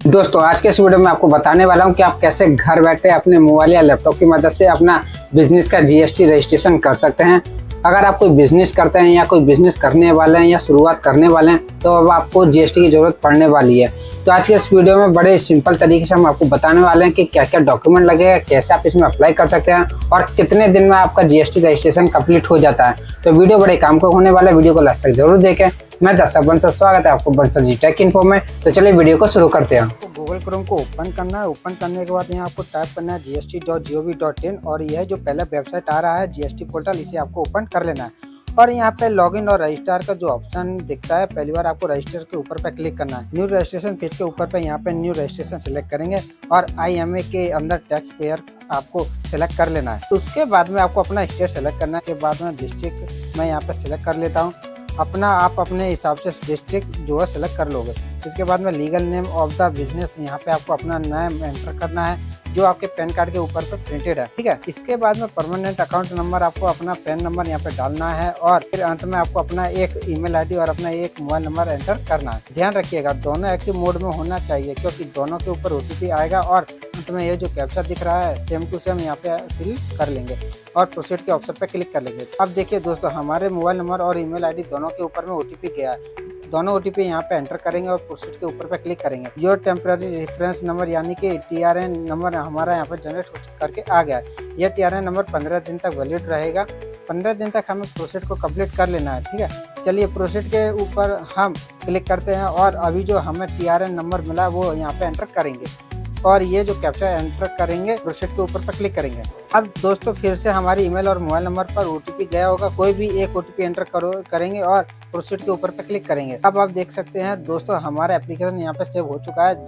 दोस्तों आज के इस वीडियो में आपको बताने वाला हूं कि आप कैसे घर बैठे अपने मोबाइल या लैपटॉप की मदद से अपना बिजनेस का जीएसटी रजिस्ट्रेशन कर सकते हैं। अगर आप कोई बिजनेस करते हैं या कोई बिजनेस करने वाले हैं या शुरुआत करने वाले हैं तो अब आपको जीएसटी की जरूरत पड़ने वाली है। तो आज के इस वीडियो में बड़े सिंपल तरीके से हम आपको बताने वाले हैं कि क्या क्या डॉक्यूमेंट लगेगा, कैसे आप इसमें अप्लाई कर सकते हैं और कितने दिन में आपका जीएसटी रजिस्ट्रेशन कंप्लीट हो जाता है। तो वीडियो बड़े काम का होने वाला है, वीडियो को लास्ट तक जरूर देखें। मैं दर्शक बंसल, स्वागत है आपको बंसल जी टेक इन्फो में। तो चलिए वीडियो को शुरू करते हैं। तो गूगल क्रोम को ओपन करना है। ओपन करने के बाद यहाँ आपको टाइप करना है gst.gov.in और यह जो पहला वेबसाइट आ रहा है जीएसटी पोर्टल, इसे आपको ओपन कर लेना है। और यहाँ पे लॉगिन और रजिस्टर का जो ऑप्शन दिखता है, पहली बार आपको रजिस्टर के ऊपर पे क्लिक करना है। न्यू रजिस्ट्रेशन पेज के ऊपर पे यहाँ पे न्यू रजिस्ट्रेशन सेलेक्ट करेंगे और IMA के अंदर टैक्स पेयर आपको सेलेक्ट कर लेना है। उसके बाद में आपको अपना स्टेट सेलेक्ट करना है। के बाद में डिस्ट्रिक्ट मैं यहाँ पे सेलेक्ट कर लेता हूँ। आप अपने हिसाब से डिस्ट्रिक्ट जो है सेलेक्ट कर लोगे। इसके बाद में legal name of the business, यहाँ पे आपको अपना नाम एंटर करना है जो आपके पैन कार्ड के ऊपर पे प्रिंटेड है, ठीक है। इसके बाद में परमानेंट अकाउंट नंबर, आपको अपना पैन नंबर यहाँ पे डालना है और फिर अंत में आपको अपना एक ईमेल आईडी और अपना एक मोबाइल नंबर एंटर करना है। ध्यान रखिएगा दोनों एक्टिव मोड में होना चाहिए, क्योंकि दोनों के ऊपर OTP आएगा और अंत में ये जो कैप्चा दिख रहा है सेम टू सेम यहाँ पे फिल कर लेंगे और प्रोसीड के ऑप्शन पे क्लिक कर लेंगे। अब देखिए दोस्तों, हमारे मोबाइल नंबर और ईमेल आईडी दोनों के ऊपर में OTP गया है। दोनों OTP यहाँ पे एंटर करेंगे और प्रोसीड के ऊपर पे क्लिक करेंगे। योर टेम्पररी रेफरेंस नंबर यानी कि TRN नंबर हमारा यहाँ पे जनरेट करके आ गया है। यह TRN नंबर 15 दिन तक वैलिड रहेगा। 15 दिन तक हमें प्रोसीड को कंप्लीट कर लेना है, ठीक है। चलिए प्रोसीड के ऊपर हम क्लिक करते हैं और अभी जो हमें TRN नंबर मिला वो यहाँ पे एंटर करेंगे और ये जो कैप्चा एंटर करेंगे प्रोसीड के ऊपर पर क्लिक करेंगे। अब दोस्तों फिर से हमारी ईमेल और मोबाइल नंबर पर OTP गया होगा, कोई भी एक OTP एंटर करेंगे और प्रोसीड के ऊपर पर क्लिक करेंगे। अब आप देख सकते हैं दोस्तों, हमारा एप्लीकेशन यहाँ पे सेव हो चुका है।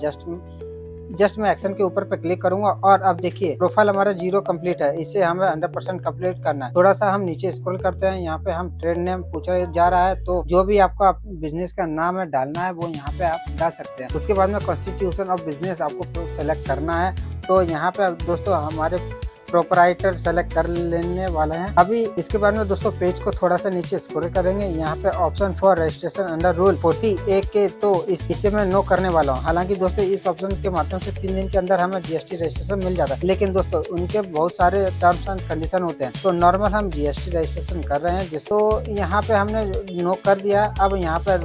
जस्ट मैं एक्शन के ऊपर पे क्लिक करूंगा और अब देखिए प्रोफाइल हमारा 0 कंप्लीट है। इसे हमें 100% कंप्लीट करना है। थोड़ा सा हम नीचे स्क्रॉल करते हैं, यहाँ पे हम ट्रेड नेम पूछा जा रहा है, तो जो भी आपका बिजनेस का नाम है डालना है वो यहाँ पे आप डाल सकते हैं। उसके बाद में कॉन्स्टिट्यूशन ऑफ बिजनेस आपको सेलेक्ट करना है। तो यहाँ पे दोस्तों हमारे प्रोपराइटर सेलेक्ट कर लेने वाला है। अभी इसके बाद में दोस्तों पेज को थोड़ा सा नीचे स्क्रॉल करेंगे, यहाँ पे option for registration under rule 40A के, तो इसे मैं नो करने वाला हूँ। हालांकि दोस्तों इस ऑप्शन के माध्यम से 3 दिन के अंदर हमें जीएसटी रजिस्ट्रेशन मिल जाता है, लेकिन दोस्तों उनके बहुत सारे टर्म्स एंड कंडीशन होते हैं। तो नॉर्मल हम जीएसटी रजिस्ट्रेशन कर रहे हैं, जिसको यहाँ पे हमने नो कर दिया। अब यहाँ पे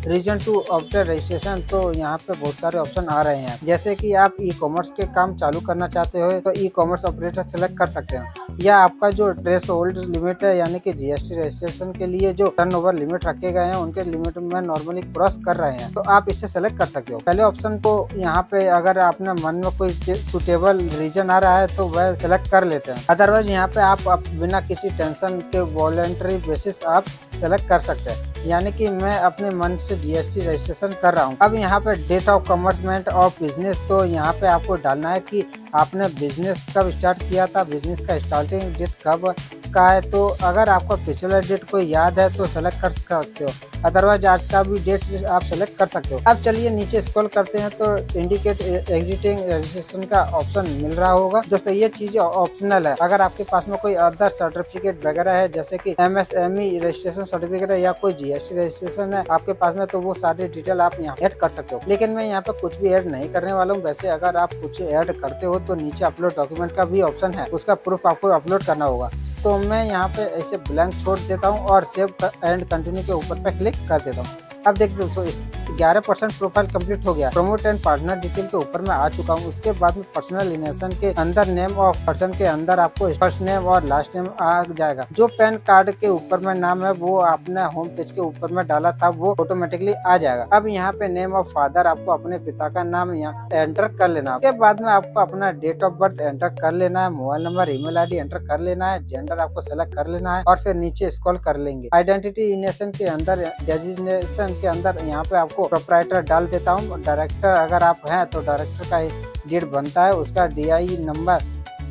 रीजन टू ऑप्शन रजिस्ट्रेशन, तो यहाँ पे बहुत सारे ऑप्शन आ रहे हैं, जैसे कि आप ई-कॉमर्स के काम चालू करना चाहते हो तो ई-कॉमर्स ऑपरेटर सेलेक्ट कर सकते हैं, या आपका जो थ्रेशोल्ड लिमिट है यानी कि जीएसटी रजिस्ट्रेशन के लिए जो टर्नओवर लिमिट रखे गए हैं उनके लिमिट में नॉर्मली क्रॉस कर रहे हैं, तो आप इसे सेलेक्ट कर सकते हो। पहले ऑप्शन को यहाँ पे अगर आपने मन में कोई सुटेबल रीजन आ रहा है तो वह सेलेक्ट कर लेते हैं। अदरवाइज यहाँ पे आप बिना किसी टेंशन के वॉलंटरी बेसिस आप सेलेक्ट कर सकते हैं, यानी कि मैं अपने मन से जीएसटी रजिस्ट्रेशन कर रहा हूँ। अब यहाँ पे date of commencement of business, तो यहाँ पे आपको डालना है कि आपने बिजनेस कब स्टार्ट किया था, बिजनेस का स्टार्टिंग डेट कब का है। तो अगर आपका पिछला डेट कोई याद है तो सेलेक्ट कर सकते हो, अदरवाइज आज का भी डेट आप सेलेक्ट कर सकते हो। अब चलिए नीचे स्क्रॉल करते हैं तो इंडिकेट एग्जिटिंग रजिस्ट्रेशन का ऑप्शन मिल रहा होगा। दोस्तों ये चीजें ऑप्शनल है। अगर आपके पास में कोई अदर सर्टिफिकेट वगैरह है, जैसे कि MSME रजिस्ट्रेशन सर्टिफिकेट है या कोई जीएसटी रजिस्ट्रेशन है आपके पास में, तो वो सारी डिटेल आप यहाँ ऐड कर सकते हो। लेकिन मैं यहाँ पे कुछ भी ऐड नहीं करने वाला हूँ। वैसे अगर आप कुछ ऐड करते हो तो नीचे अपलोड डॉक्यूमेंट का भी ऑप्शन है, उसका प्रूफ आपको अपलोड करना होगा। तो मैं यहाँ पे ऐसे ब्लैंक छोड़ देता हूँ और सेव एंड कंटिन्यू के ऊपर पे क्लिक कर देता हूँ। अब देखिए दोस्तों 11% प्रोफाइल कंप्लीट हो गया। प्रमोट एंड पार्टनर डिटेल के ऊपर मैं आ चुका हूँ। उसके बाद में पर्सनल इन्फॉर्मेशन के अंदर नेम ऑफ पर्सन के अंदर आपको फर्स्ट नेम और लास्ट नेम आ जाएगा। जो पैन कार्ड के ऊपर में नाम है वो आपने होम पेज के ऊपर में डाला था वो ऑटोमेटिकली आ जाएगा। अब यहाँ पे नेम ऑफ फादर, आपको अपने पिता का नाम यहाँ एंटर कर लेना है। उसके बाद में आपको अपना डेट ऑफ बर्थ एंटर कर लेना है, mobile number email ID enter कर लेना है, जेंडर आपको सेलेक्ट कर लेना है और फिर नीचे स्क्रॉल कर लेंगे। आइडेंटिटी के अंदर डेजिग्नेशन के अंदर यहाँ पे आपको प्रोपराइटर डाल देता हूँ। डायरेक्टर अगर आप हैं तो डायरेक्टर का डेट बनता है, उसका DI नंबर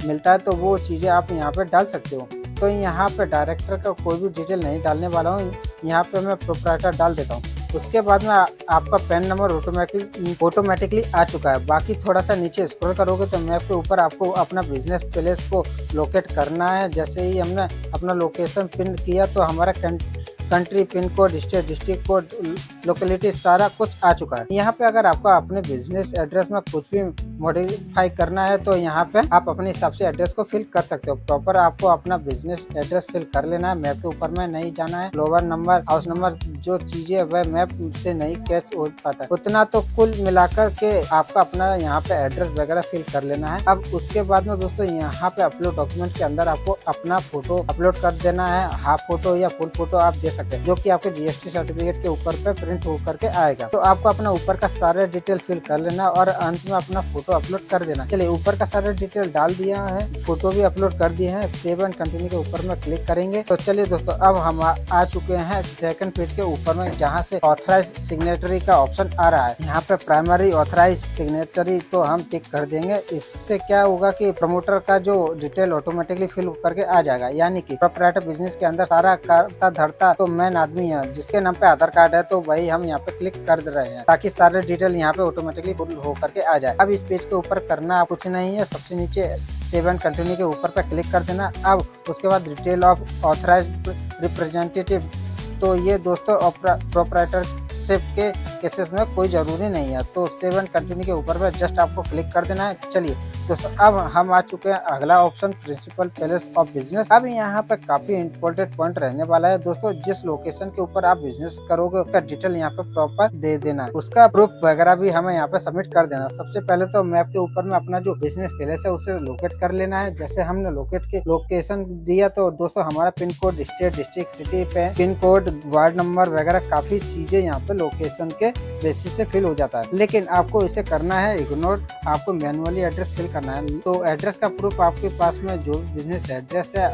मिलता है, तो वो चीज़ें आप यहाँ पे डाल सकते हो। तो यहाँ पे डायरेक्टर का कोई भी डिटेल नहीं डालने वाला हूँ, यहाँ पे मैं प्रोपराइटर डाल देता हूँ। उसके बाद में आपका पैन नंबर ऑटोमेटिकली आ चुका है। बाकी थोड़ा सा नीचे स्क्रॉल करोगे तो मैप के ऊपर आपको अपना बिजनेस प्लेस को लोकेट करना है। जैसे ही हमने अपना लोकेशन पिन किया तो हमारा country, pin code, state, district code, locality सारा कुछ आ चुका है। यहाँ पे अगर आपको अपने बिजनेस एड्रेस में कुछ भी मॉडिफाई करना है तो यहाँ पे आप अपने हिसाब से एड्रेस को फिल कर सकते हो। प्रॉपर आपको अपना बिजनेस एड्रेस फिल कर लेना है, मैप के ऊपर में नहीं जाना है। फ्लोर नंबर, हाउस नंबर, जो चीजें वह मैप से नहीं कैच हो पाता है उतना, तो कुल मिलाकर के आपका अपना यहाँ पे एड्रेस वगैरह फिल कर लेना है। अब उसके बाद में दोस्तों यहाँ पे अपलोड डॉक्यूमेंट के अंदर आपको अपना फोटो अपलोड कर देना है। हाफ फोटो या फुल फोटो आप दे सकते हैं, जो कि आपके जीएसटी सर्टिफिकेट के ऊपर पे प्रिंट होकर के आएगा। तो आपको अपना ऊपर का सारा डिटेल फिल कर लेना और अंत में अपना फोटो अपलोड कर देना। चलिए, ऊपर का सारा डिटेल डाल दिया है, फोटो भी अपलोड कर दिए हैं। सेव एंड कंटिन्यू के ऊपर में क्लिक करेंगे। तो चलिए दोस्तों, अब हम आ चुके हैं सेकंड पेज के ऊपर में, जहाँ से ऑथराइज सिग्नेटरी का ऑप्शन आ रहा है। यहाँ पे प्राइमरी ऑथराइज सिग्नेटरी तो हम टिक कर देंगे। इससे क्या होगा कि प्रमोटर का जो डिटेल ऑटोमेटिकली फिल करके आ जाएगा, यानी कि प्रोप्राइटर बिजनेस के अंदर सारा करता धरता तो मेन आदमी है, जिसके नाम पे आधार कार्ड है, तो वही हम यहाँ पे क्लिक कर दे रहे हैं ताकि सारे डिटेल यहाँ पे ऑटोमेटिकली फिल हो करके आ जाए। अब इस पेज के ऊपर करना कुछ नहीं है, सबसे नीचे सेव एंड कंटिन्यू के ऊपर पे क्लिक कर देना। अब उसके बाद डिटेल ऑफ ऑथराइज्ड रिप्रेजेंटेटिव, तो ये दोस्तों प्रोप्राइटरशिप के केसेस में कोई जरूरी नहीं है, तो सेव एंड कंटिन्यू के ऊपर पे जस्ट आपको क्लिक कर देना है। चलिए दोस्तों, अब हम आ चुके हैं अगला option, principal place of business. अब यहाँ पे काफी इंपॉर्टेंट पॉइंट रहने वाला है दोस्तों। जिस लोकेशन के ऊपर आप बिजनेस करोगे उसका डिटेल यहाँ पे प्रॉपर दे देना, उसका प्रूफ वगैरह भी हमें यहाँ पे सबमिट कर देना। सबसे पहले तो मैप के ऊपर में अपना जो बिजनेस प्लेस है उसे लोकेट कर लेना है। जैसे हमने लोकेशन दिया तो दोस्तों हमारा pin code, state, district, city पे पिन कोड, वार्ड नंबर वगैरह काफी चीजें यहाँ पे लोकेशन के बेसिस से फिल हो जाता है। लेकिन आपको इसे करना है इग्नोर, आपको मैनुअली एड्रेस फिल करना है। तो एड्रेस का प्रूफ आपके पास में जो बिजनेस एड्रेस है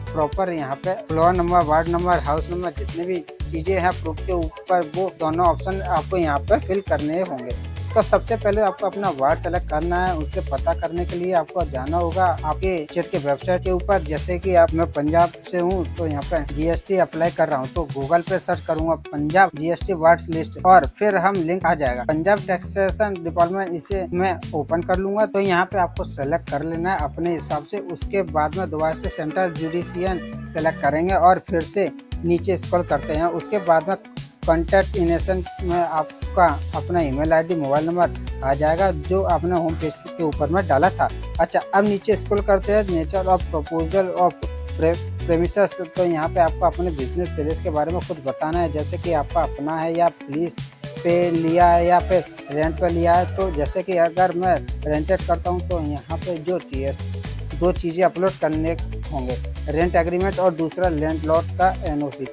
प्रॉपर यहाँ पे floor number, ward number, house number, जितने भी चीजें हैं प्रूफ के ऊपर, वो दोनों ऑप्शन आपको यहाँ पे फिल करने होंगे। तो सबसे पहले आपको अपना वार्ड सेलेक्ट करना है। उससे पता करने के लिए आपको जाना होगा आपके स्टेट के वेबसाइट के ऊपर। जैसे कि मैं पंजाब से हूँ तो यहाँ पे जीएसटी अप्लाई कर रहा हूँ, तो गूगल पे सर्च करूंगा पंजाब जीएसटी वार्ड्स लिस्ट और फिर हम लिंक आ जाएगा पंजाब टैक्सेशन डिपार्टमेंट, इसे मैं ओपन कर लूंगा। तो यहाँ पे आपको सेलेक्ट कर लेना है अपने हिसाब से। उसके बाद में दोबारा से सेंट्रल जुडिशियल सेलेक्ट करेंगे और फिर से नीचे स्क्रॉल करते हैं। उसके बाद में कॉन्टैक्ट इनेशन में आपका अपना ईमेल आईडी, मोबाइल नंबर आ जाएगा जो आपने होम पेज के ऊपर में डाला था। अच्छा, अब नीचे स्क्रॉल करते हैं, nature of proposal of premises. तो यहाँ पे आपको अपने बिजनेस प्लेस के बारे में कुछ बताना है, जैसे कि आपका अपना है या लीज पे लिया है या फिर रेंट पे लिया है। तो जैसे कि अगर मैं रेंटेड करता हूँ तो यहाँ पे जो दो चीज़ें अपलोड करने होंगे, रेंट एग्रीमेंट और दूसरा लैंडलॉर्ड का एनओसी।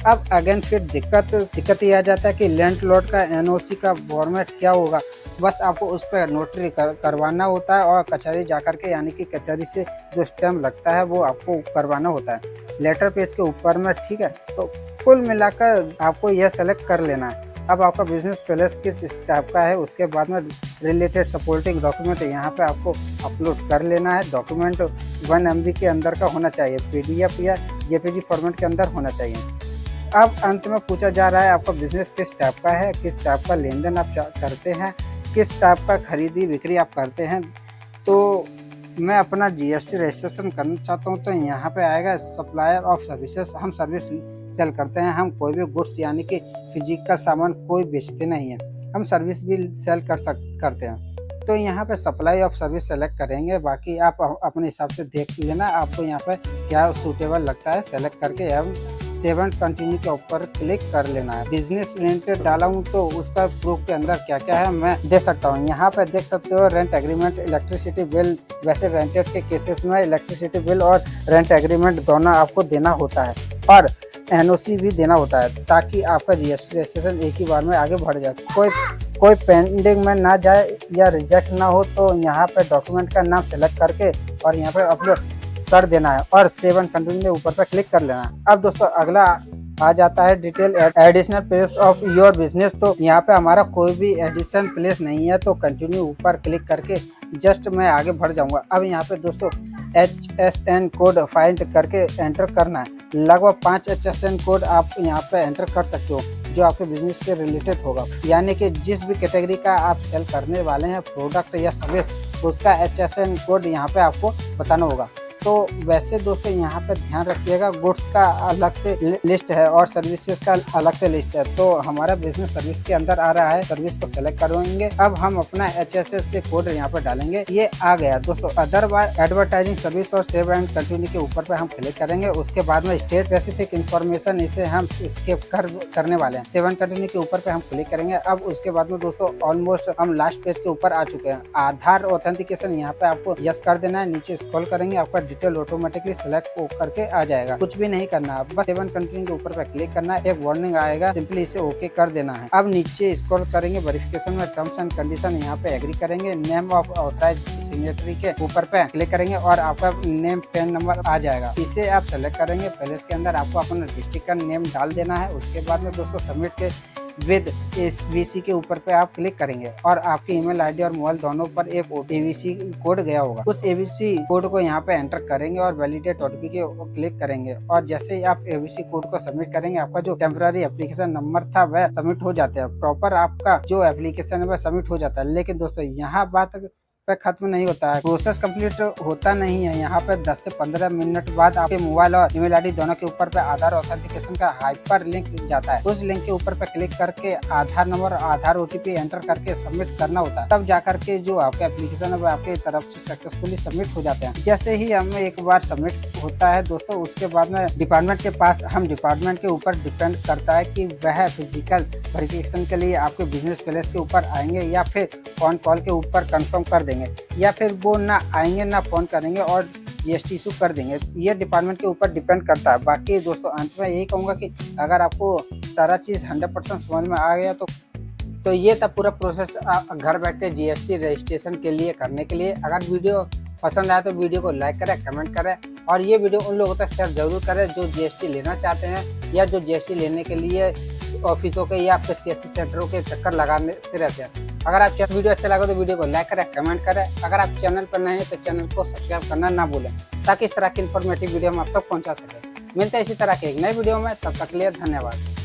अब अगेन फिर दिक्कत ये आ जाता है कि लैंडलॉर्ड का एनओसी का फॉर्मेट क्या होगा। बस आपको उस पर नोटरी करवाना होता है और कचहरी जाकर के, यानी कि कचहरी से जो स्टैम्प लगता है वो आपको करवाना होता है लेटर पेज के ऊपर में, ठीक है। तो कुल मिलाकर आपको यह सेलेक्ट कर लेना है। अब आपका बिजनेस प्लेस किस टाइप का है, उसके बाद में रिलेटेड सपोर्टिंग डॉक्यूमेंट यहाँ पे आपको अपलोड कर लेना है। डॉक्यूमेंट 1 MB के अंदर का होना चाहिए, PDF या JPG फॉर्मेट के अंदर होना चाहिए। अब अंत में पूछा जा रहा है आपका बिजनेस किस टाइप का है, किस टाइप का लेन देन आप करते हैं, किस टाइप का खरीदी बिक्री आप करते हैं। तो मैं अपना GST रजिस्ट्रेशन करना चाहता हूँ, तो यहाँ पे आएगा सप्लायर ऑफ सर्विसेज। हम सर्विस सेल करते हैं, हम कोई भी गुड्स यानी कि फिजिकल सामान कोई बेचते नहीं है, हम सर्विस भी सेल करते हैं। तो यहाँ पे सप्लाई ऑफ सर्विस सेलेक्ट करेंगे, बाकी आप अपने हिसाब से देख लेना आपको यहाँ पे क्या सूटेबल लगता है। सेलेक्ट करके हम सेव एंड कंटिन्यू के ऊपर क्लिक कर लेना है। बिजनेस रेंटेड डाला हूँ तो उसका प्रूफ के अंदर क्या क्या है मैं दे सकता हूँ। यहाँ पे देख सकते हो रेंट एग्रीमेंट, इलेक्ट्रिसिटी बिल। वैसे रेंटेड के केसेस में इलेक्ट्रिसिटी बिल और रेंट एग्रीमेंट दोनों आपको देना होता है और एनओसी भी देना होता है, ताकि आपका GST रजिस्ट्रेशन एक ही बार में आगे बढ़ जाए, कोई पेंडिंग में ना जाए या रिजेक्ट ना हो। तो यहाँ पे डॉक्यूमेंट का नाम सेलेक्ट करके और यहाँ पे अपलोड कर देना है और सेव एंड कंटिन्यू में ऊपर पर क्लिक कर लेना है। अब दोस्तों अगला आ जाता है detail additional place of your business. तो यहाँ पे हमारा कोई भी एडिशनल प्लेस नहीं है, तो कंटिन्यू ऊपर क्लिक करके जस्ट मैं आगे बढ़ जाऊंगा। अब यहाँ पे दोस्तों HSN कोड फाइंड करके एंटर करना है। लगभग 5 HSN कोड आप यहाँ पे एंटर कर सकते हो जो आपके बिजनेस से रिलेटेड होगा, यानी कि जिस भी कैटेगरी का आप सेल करने वाले हैं प्रोडक्ट या सर्विस, उसका HSN कोड यहाँ पे आपको बताना होगा। तो वैसे दोस्तों यहाँ पे ध्यान रखिएगा, गुड्स का अलग से लिस्ट है और सर्विसेज का अलग से लिस्ट है। तो हमारा बिजनेस सर्विस के अंदर आ रहा है, सर्विस को सेलेक्ट करवाएंगे। अब हम अपना HSS कोड यहाँ पे डालेंगे, ये आ गया दोस्तों। अदरवाइज एडवर्टाइजिंग सर्विस और सेव एंड कंटिन्यू के ऊपर पे हम क्लिक करेंगे। उसके बाद में स्टेट स्पेसिफिक इन्फॉर्मेशन, इसे हम स्किप करने वाले हैं। सेव एंड कंटिन्यू के ऊपर पे हम क्लिक करेंगे। अब उसके बाद में दोस्तों ऑलमोस्ट हम लास्ट पेज के ऊपर आ चुके हैं। आधार ऑथेंटिकेशन यहाँ पे आपको यस कर देना है। नीचे स्क्रॉल करेंगे, आपका डिटेल ऑटोमेटिकली सिलेक्ट करके आ जाएगा। कुछ भी नहीं करना, बस सेव एंड कंटिन्यू के ऊपर पे क्लिक करना है। एक वार्निंग आएगा, सिंपली इसे ओके कर देना है। अब नीचे स्क्रॉल करेंगे, वेरिफिकेशन में टर्म्स एंड कंडीशन यहाँ पे एग्री करेंगे। नेम ऑफ ऑथराइज्ड सिग्नेटरी के ऊपर पे क्लिक करेंगे और आपका नेम पैन नंबर आ जाएगा, इसे आप सेलेक्ट करेंगे। पहले इसके अंदर आपको अपना डिस्ट्रिक्ट का नेम डाल देना है। उसके बाद में दोस्तों सबमिट के विद VC के ऊपर पे आप क्लिक करेंगे और आपकी ईमेल आईडी और मोबाइल दोनों पर एक AVC कोड गया होगा। उस AVC कोड को यहाँ पे एंटर करेंगे और वैलिडेट OTP के क्लिक करेंगे। और जैसे ही आप AVC कोड को सबमिट करेंगे, आपका जो टेम्पररी एप्लीकेशन नंबर था वह सबमिट हो जाता है। प्रॉपर आपका जो एप्लीकेशन है वह सबमिट हो जाता है। लेकिन दोस्तों यहाँ बात पे खत्म नहीं होता है, प्रोसेस कंप्लीट होता नहीं है। यहाँ पे 10 से 15 मिनट बाद आपके मोबाइल और ईमेल आईडी दोनों के ऊपर पे आधार ऑथेंटिकेशन का हाइपर लिंक जाता है। उस लिंक के ऊपर पे क्लिक करके आधार नंबर, आधार OTP एंटर करके सबमिट करना होता है। तब जाकर के जो आपका एप्लीकेशन है वो आपके तरफ से सक्सेसफुली सबमिट हो जाते हैं। जैसे ही हमें एक बार सबमिट होता है दोस्तों, उसके बाद में डिपार्टमेंट के पास, हम डिपार्टमेंट के ऊपर डिपेंड करता है कि वह फिजिकल वेरिफिकेशन के लिए आपके बिजनेस प्लेस के ऊपर आएंगे या फिर फोन कॉल के ऊपर कंफर्म कर देंगे, या फिर वो ना आएंगे ना फोन करेंगे और GST इशू कर देंगे। ये डिपार्टमेंट के ऊपर डिपेंड करता है। बाकी दोस्तों अंत में यही कहूँगा कि अगर आपको सारा चीज़ 100% समझ में आ गया तो ये था पूरा प्रोसेस घर बैठे GST रजिस्ट्रेशन के लिए करने के लिए। अगर वीडियो पसंद आया तो वीडियो को लाइक करें, कमेंट करें और ये वीडियो उन लोगों तक शेयर जरूर करें जो GST लेना चाहते हैं या जो GST लेने के लिए ऑफिसों के या फिर CSC सेंटरों के चक्कर लगाते रहते हैं। अगर आप वीडियो अच्छा लगा तो वीडियो को लाइक करें, कमेंट करें। अगर आप चैनल पर नए हैं तो चैनल को सब्सक्राइब करना ना भूलें, ताकि इस तरह की इन्फॉर्मेटिव वीडियो हम आप तक पहुंचा सकें। मिलते हैं इसी तरह के एक नए वीडियो में, तब तक के लिए धन्यवाद।